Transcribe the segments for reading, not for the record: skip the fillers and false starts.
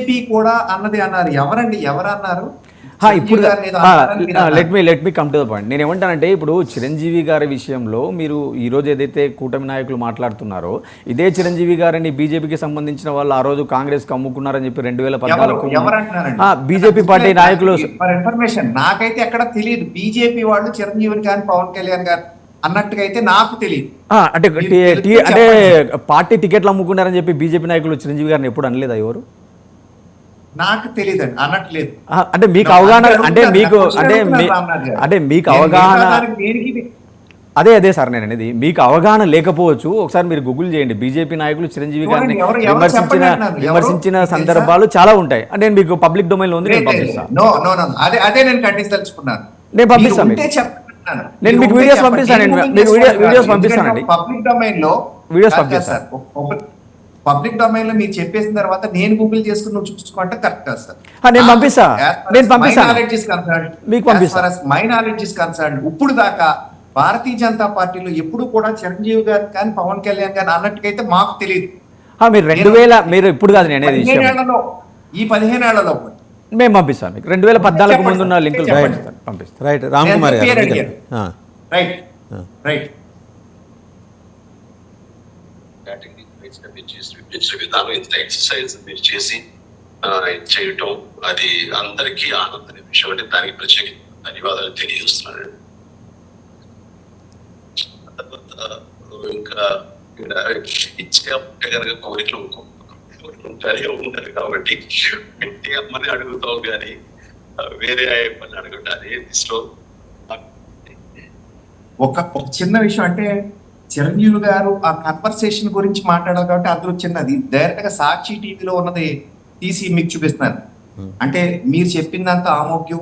BJP కూడా అన్నది అన్నారు. ఎవరండి, ఎవరు అన్నారు? ఇప్పుడు let me come to the point. నేను ఏమంటానంటే, ఇప్పుడు చిరంజీవి గారి విషయంలో మీరు ఈరోజు ఏదైతే కూటమి నాయకులు మాట్లాడుతున్నారో, ఇదే చిరంజీవి గారిని బీజేపీకి సంబంధించిన వాళ్ళు ఆ రోజు కాంగ్రెస్కి అమ్ముకున్నారని చెప్పి 2014 బీజేపీ పార్టీ నాయకులు ఇన్ఫర్మేషన్ నాకైతే ఎక్కడ తెలియదు. బీజేపీ వాళ్ళు చిరంజీవిని కానీ పవన్ కళ్యాణ్ గారు అన్నట్టుగా అయితే నాకు తెలియదు. అంటే పార్టీ టికెట్లు అమ్ముకున్నారని చెప్పి బీజేపీ నాయకులు చిరంజీవి గారిని ఎప్పుడు అనలేదా ఎవరు? నాకు తెలియదండి, అన్నట్లేదు. అంటే మీకు అవగాహన మీకు అవగాహన అదే సార్ నేను అనేది, మీకు అవగాహన లేకపోవచ్చు. ఒకసారి మీరు గూగుల్ చేయండి, బీజేపీ నాయకులు చిరంజీవి గారిని విమర్శించిన సందర్భాలు చాలా ఉంటాయి. అంటే మీకు పబ్లిక్ డొమైన్ లో ఉంది, నేను పంపిస్తాను. అదే నేను ఖండించదలుచుకున్నాను. నేను పంపిస్తాను, నేను మీకు వీడియోస్ పంపిస్తాను. వీడియోస్ పంపిస్తానండి. పబ్లిక్ డొమైన్ లో వీడియోస్ పంపిస్తాను. పబ్లిక్ డొమైన్ లో మీరు చెప్పేసిన తర్వాత నేను గూగుల్ చేసుకుని నువ్వు చూసుకుంటే కరెక్ట్ కాదు సార్. నేను పంపిస్తాను. మై నాలెడ్జ్ ఇస్ కన్సర్న్ ఇప్పుడు దాకా భారతీయ జనతా పార్టీలో ఎప్పుడు కూడా చిరంజీవి గారు కానీ పవన్ కళ్యాణ్ గారు అన్నట్టుకైతే మాకు తెలియదు. మీరు 2000 మీరు ఇప్పుడు కాదు నేను అనేది ఈ 15 ఏళ్లలో మేము పంపిస్తాం మీకు. 2014 ముందు ఉన్న లింకులు పంపిస్తాం. రైట్ రామ్ కుమార్ గారు, రైట్ విధానం ఇంత ఎక్సర్సైజ్ మీరు చేసి చేయటం అది అందరికీ ఆనందమైన విషయం. అంటే దానికి ప్రత్యేక ధన్యవాదాలు తెలియజేస్తున్నాను. ఇంకా ఇచ్చే కనుక కోరికలు ఉంటారు కాబట్టి పెట్టి అమ్మని అడుగుతావు కానీ వేరే అమ్మని అడగటం అదే దిశలో. ఒక చిన్న విషయం అంటే చిరంజీవి గారు ఆ కన్వర్సేషన్ గురించి మాట్లాడారు కాబట్టి అందులో చిన్నది డైరెక్ట్ గా సాక్షి టీవీలో ఉన్నది తీసి మీకు చూపిస్తున్నారు. అంటే మీరు చెప్పిందంతా ఆమోగ్యం,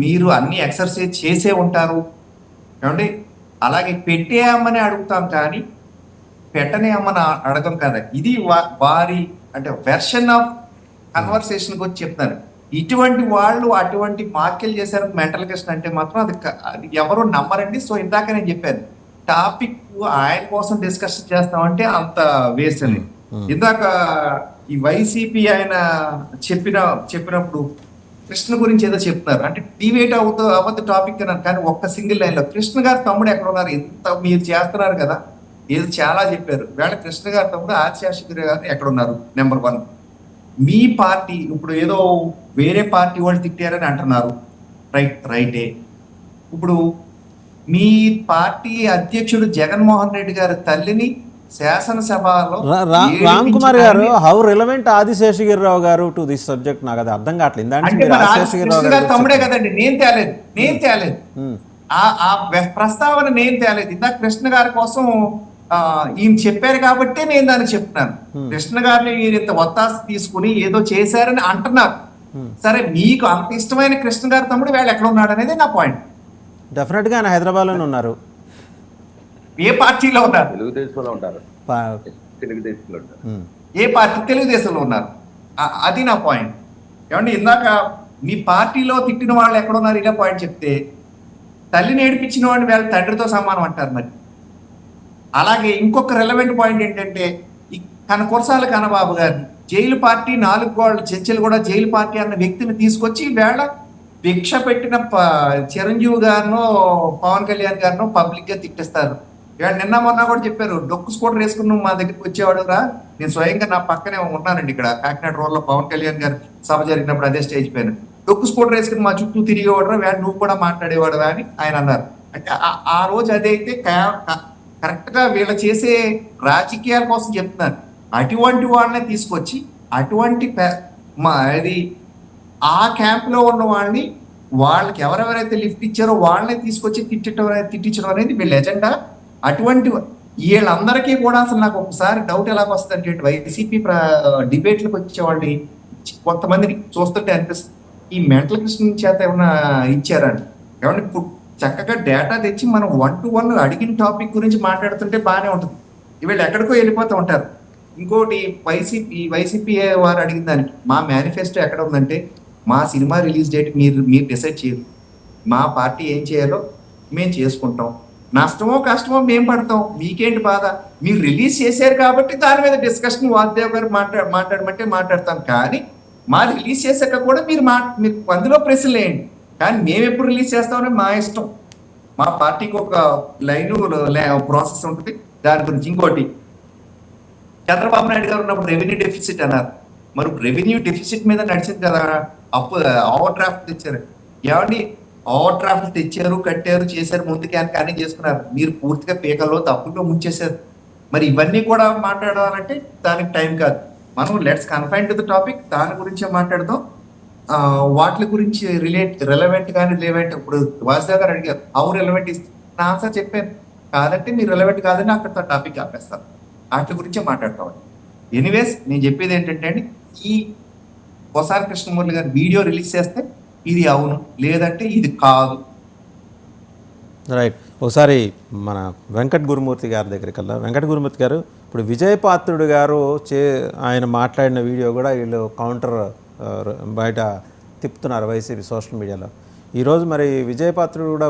మీరు అన్ని ఎక్సర్సైజ్ చేసే ఉంటారు ఏమండి. అలాగే పెట్టే అమ్మని అడుగుతాం కానీ పెట్టనే అమ్మని అడగం కదా. ఇది వారి అంటే వెర్షన్ ఆఫ్ కన్వర్సేషన్ గురించి చెప్తున్నారు. ఇటువంటి వాళ్ళు అటువంటి వ్యాఖ్యలు చేశారు మెంటల్ క్వశ్చన్ అంటే మాత్రం అది ఎవరు నమ్మరండి. సో ఇందాక నేను చెప్పాను, టాపిక్ ఆయన కోసం డిస్కషన్ చేస్తామంటే అంత వేస్ట్ అని. ఇందాక ఈ వైసీపీ ఆయన చెప్పినప్పుడు కృష్ణ గురించి ఏదో చెప్తున్నారు, అంటే డివేట్ అవ్వద్దు టాపిక్ అన్నారు. కానీ ఒక్క సింగిల్ లైన్ లో కృష్ణ గారు తమ్ముడు ఎక్కడ ఉన్నారు, ఎంత మీరు చేస్తున్నారు కదా, ఏదో చాలా చెప్పారు. వేళ కృష్ణ గారి తమ్ముడు ఆదిశేషగిరి గారు ఎక్కడ ఉన్నారు? నెంబర్ 1. మీ పార్టీ ఇప్పుడు ఏదో వేరే పార్టీ వాళ్ళు తిట్టారని అంటున్నారు, రైటే. ఇప్పుడు మీ పార్టీ అధ్యక్షుడు జగన్మోహన్ రెడ్డి గారి తల్లిని శాసనసభలో రామ్ కుమార్ గారు, హౌ రిలవెంట్ ఆదిశేషగిరిరావు గారు టు దిస్ సబ్జెక్ట్ నాకు అది అర్థం కావట్లేదు. తమ్ముడే కదండి, నేను తేలేదు ఆ ప్రస్తావన, నేను తేలేదు. ఇందాక కృష్ణ గారి కోసం ఈయన చెప్పారు కాబట్టి నేను దాన్ని చెప్తున్నాను. కృష్ణ గారిని మీరు ఇంత ఒత్తాస తీసుకుని ఏదో చేశారని అంటున్నారు. సరే, మీకు అంత ఇష్టమైన కృష్ణ గారి తమ్ముడు వేళ ఎక్కడ ఉన్నాడు అనేది నా పాయింట్. డెఫినెట్ గా ఆయన హైదరాబాద్ లోనే ఉన్నారు. ఏ పార్టీలో ఉన్నారు? తెలుగుదేశంలో ఉంటారు. ఏ పార్టీ? తెలుగుదేశంలో ఉన్నారు. అది నా పాయింట్. ఏమంటే ఇందాక మీ పార్టీలో తిట్టిన వాళ్ళు ఎక్కడ ఉన్నారు ఇలా పాయింట్ చెప్తే, తల్లిని ఏడిపించిన వాడిని వీళ్ళ తండ్రితో సమానం అంటారు. మరి అలాగే ఇంకొక రెలవెంట్ పాయింట్ ఏంటంటే, కురసాల కన్నబాబు గారిని జైలు పార్టీ 4 గోళ్ళ చర్చలు కూడా జైలు పార్టీ అన్న వ్యక్తిని తీసుకొచ్చి వేళ భిక్ష పెట్టిన చిరంజీవి గారినో పవన్ కళ్యాణ్ గారినో పబ్లిక్ గా తిట్టిస్తారు. నిన్న మొన్న కూడా చెప్పారు, డొక్కు స్కూటర్ వేసుకుని మా దగ్గరికి వచ్చేవాడు రా, నేను స్వయంగా నా పక్కనే ఉన్నానండి ఇక్కడ కాకినాడ రోడ్ లో పవన్ కళ్యాణ్ గారు సభ జరిగినప్పుడు అదే స్టేజ్ పైన డొక్కు స్కూటర్ వేసుకుని మా చుట్టూ తిరిగేవాడు రా, నువ్వు కూడా మాట్లాడేవాడు అని ఆయన అన్నారు. అంటే ఆ రోజు అదైతే కరెక్ట్ గా వీళ్ళ చేసే రాజకీయాల కోసం చెప్తున్నారు. అటువంటి వాళ్ళని తీసుకొచ్చి అటువంటి అది ఆ క్యాంప్ లో ఉన్న వాళ్ళని, వాళ్ళకి ఎవరెవరైతే లిఫ్ట్ ఇచ్చారో వాళ్ళని తీసుకొచ్చి తిట్టించడం అనేది వీళ్ళ ఎజెండా. అటువంటి వీళ్ళందరికీ కూడా అసలు నాకు ఒకసారి డౌట్ ఎలాగ వస్తుంది అంటే, వైసీపీ డిబేట్లకు వచ్చేవాళ్ళని కొంతమందిని చూస్తుంటే అనిపిస్తుంది, ఈ మెంటల్ క్వశ్చన్ చేత ఏమన్నా ఇచ్చారని. ఏమన్నా ఇప్పుడు చక్కగా డేటా తెచ్చి మనం 1-to-1 అడిగిన టాపిక్ గురించి మాట్లాడుతుంటే బాగానే ఉంటుంది. వీళ్ళు ఎక్కడికో వెళ్ళిపోతూ ఉంటారు. ఇంకోటి వైసీపీ వారు అడిగిన దానికి మా మేనిఫెస్టో ఎక్కడ ఉందంటే, మా సినిమా రిలీజ్ డేట్ మీరు డిసైడ్ చేయరు, మా పార్టీ ఏం చేయాలో మేము చేసుకుంటాం, నష్టమో కష్టమో మేము పడతాం, మీకేంటి బాధ, మీరు రిలీజ్ చేశారు కాబట్టి దాని మీద డిస్కషన్ వాసుదేవ్ గారు మాట్లాడమంటే మాట్లాడతాం. కానీ మాది రిలీజ్ చేశాక కూడా మీరు అందులో ప్రశ్నలు వేయండి, కానీ మేము ఎప్పుడు రిలీజ్ చేస్తామని మా ఇష్టం. మా పార్టీకి ఒక లైన్ ప్రాసెస్ ఉంటుంది. దాని గురించి ఇంకోటి, చంద్రబాబు నాయుడు గారు ఉన్నప్పుడు రెవెన్యూ డెఫిసిట్ అన్నారు. మరి రెవెన్యూ డెఫిసిట్ మీద నడిచింది కదా, ఓవర్ డ్రాఫ్ట్ తెచ్చారు. ఏమండి, ఓవర్ డ్రాఫ్ట్ తెచ్చారు, కట్టారు, చేశారు, ముందుకి అన్ని చేసుకున్నారు. మీరు పూర్తిగా పీకల్లో తప్పుల్లో ముంచేశారు. మరి ఇవన్నీ కూడా మాట్లాడాలంటే దానికి టైం కాదు. మనం let's confine to the topic, దాని గురించే మాట్లాడదాం. వాటి గురించి రెలవెంట్ కానీ రిలవెంట్, ఇప్పుడు వాసుదేవ్ గారు అడిగారు హౌ రెలవెంట్ నా ఆన్సర్ చెప్పాను. కాదంటే మీరు రెలవెంట్ కాదని అక్కడ టాపిక్ ఆపేస్తారు. వాటి గురించే మాట్లాడతాం. ఎనీవేస్ నేను చెప్పేది ఏంటంటే అండి, ఈ పోసాని కృష్ణమూర్తి గారి వీడియో రిలీజ్ చేస్తే ఇది అవును, లేదంటే ఇది కాదు. రైట్. ఒకసారి మన వెంకట్ గురుమూర్తి గారి దగ్గరికి వెళ్ళా. వెంకట గురుమూర్తి గారు, ఇప్పుడు విజయపాత్రుడు గారు ఆయన మాట్లాడిన వీడియో కూడా వీళ్ళు కౌంటర్ బయట తిప్పుతున్నారు వైసీపీ సోషల్ మీడియాలో. ఈరోజు మరి విజయపాత్రుడు కూడా